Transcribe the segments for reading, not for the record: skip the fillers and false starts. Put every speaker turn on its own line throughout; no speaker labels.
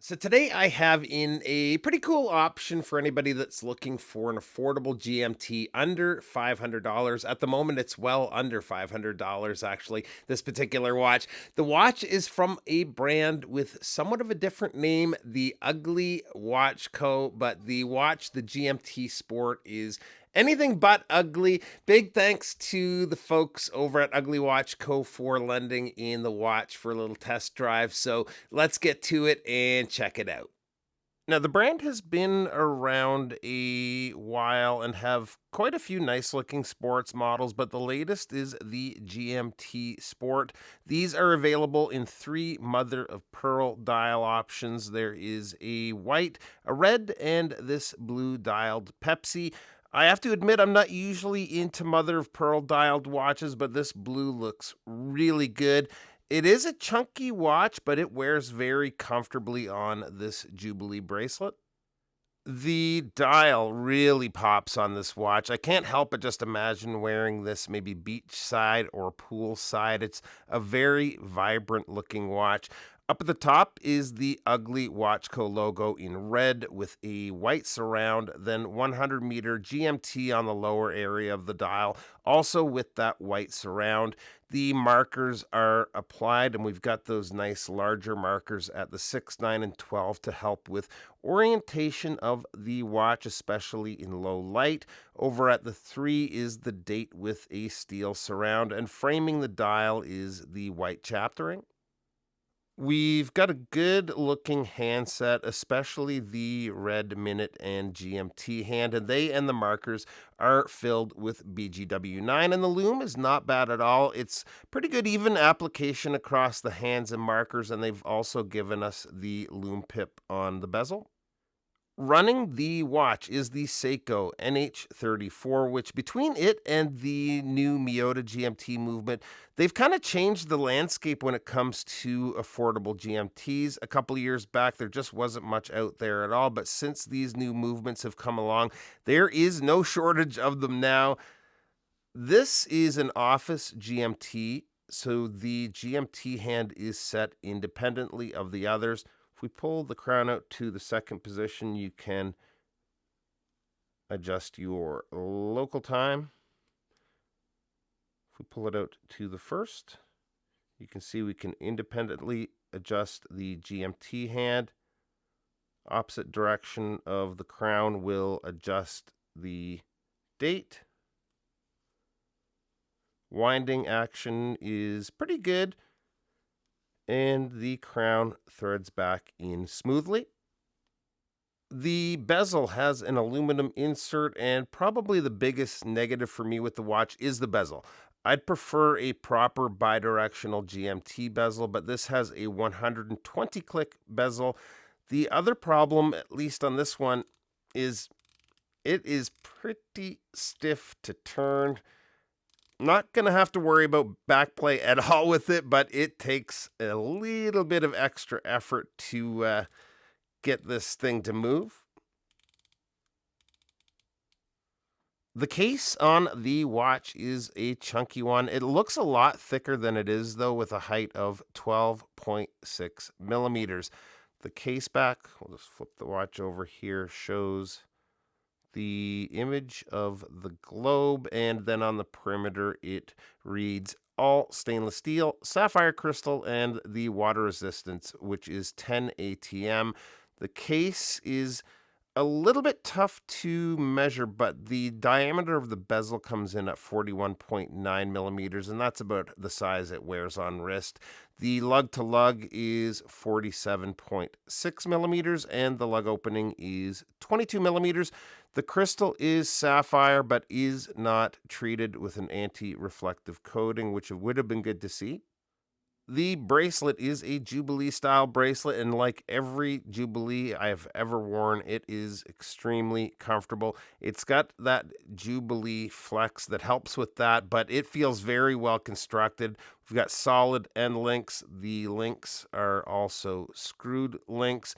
So today I have in a pretty cool option for anybody that's looking for an affordable GMT under $500. At the moment, it's well under $500 actually, this particular watch. The watch is from a brand with somewhat of a different name, the Ugly Watch Co., but the watch, the GMT Sport, is anything but ugly. Big thanks to the folks over at Ugly Watch Co. for lending in the watch for a little test drive. So let's get to it and check it out. Now, the brand has been around a while and have quite a few nice looking sports models, but the latest is the GMT Sport. These are available in three mother of pearl dial options. There is a white, a red, and this blue dialed Pepsi. I have to admit, I'm not usually into mother of pearl dialed watches, but this blue looks really good. It is a chunky watch, but it wears very comfortably on this Jubilee bracelet. The dial really pops on this watch. I can't help but just imagine wearing this maybe beachside or poolside. It's a very vibrant looking watch. Up at the top is the Ugly Watch Co. logo in red with a white surround, then 100-meter GMT on the lower area of the dial, also with that white surround. The markers are applied, and we've got those nice larger markers at the 6, 9, and 12 to help with orientation of the watch, especially in low light. Over at the 3 is the date with a steel surround, and framing the dial is the white chaptering. We've got a good looking handset, especially the red minute and GMT hand, and they and the markers are filled with BGW9, and the loom is not bad at all. It's pretty good even application across the hands and markers, and they've also given us the loom pip on the bezel. Running the watch is the Seiko NH34, which between it and the new Miyota GMT movement, they've kind of changed the landscape when it comes to affordable GMTs. A couple of years back, there just wasn't much out there at all, but since these new movements have come along, there is no shortage of them now. This is an office GMT, so the GMT hand is set independently of the others. If we pull the crown out to the second position, you can adjust your local time. If we pull it out to the first, you can see we can independently adjust the GMT hand. Opposite direction of the crown will adjust the date. Winding action is pretty good, and the crown threads back in smoothly. The bezel has an aluminum insert, and probably the biggest negative for me with the watch is the bezel. I'd prefer a proper bidirectional GMT bezel, but this has a 120 click bezel. The other problem, at least on this one, is it is pretty stiff to turn. Not going to have to worry about backplay at all with it, but it takes a little bit of extra effort to get this thing to move. The case on the watch is a chunky one. It looks a lot thicker than it is, though, with a height of 12.6 millimeters. The case back, we'll just flip the watch over here, shows the image of the globe, and then on the perimeter it reads all stainless steel, sapphire crystal, and the water resistance, which is 10 ATM. The case is a little bit tough to measure, but the diameter of the bezel comes in at 41.9 millimeters, and that's about the size it wears on wrist. The lug to lug is 47.6 millimeters, and the lug opening is 22 millimeters. The crystal is sapphire, but is not treated with an anti-reflective coating, which would have been good to see. The bracelet is a Jubilee style bracelet, and like every Jubilee I've ever worn, it is extremely comfortable. It's got that Jubilee flex that helps with that, but it feels very well constructed. We've got solid end links. The links are also screwed links.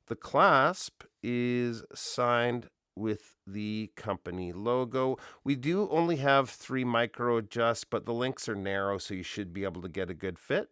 The clasp is signed with the company logo. We do only have 3 micro adjusts, but the links are narrow, so you should be able to get a good fit.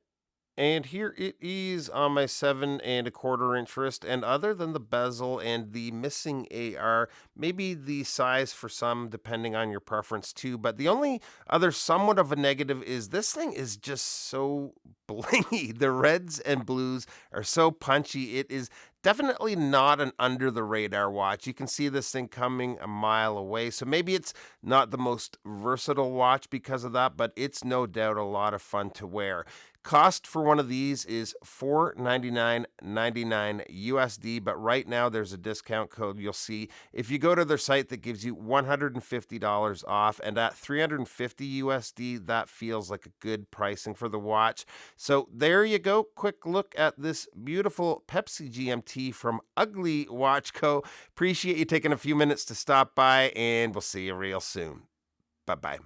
And here it is on my 7.25 inch wrist. And other than the bezel and the missing AR, maybe the size for some, depending on your preference too. But the only other somewhat of a negative is this thing is just so blingy. The reds and blues are so punchy. It is definitely not an under the radar watch. You can see this thing coming a mile away. So maybe it's not the most versatile watch because of that, but it's no doubt a lot of fun to wear. Cost for one of these is $499.99 USD, but right now there's a discount code you'll see if you go to their site that gives you $150 off, and at $350 USD, that feels like a good pricing for the watch. So there you go. Quick look at this beautiful Pepsi GMT from Ugly Watch Co. Appreciate you taking a few minutes to stop by, and we'll see you real soon. Bye-bye.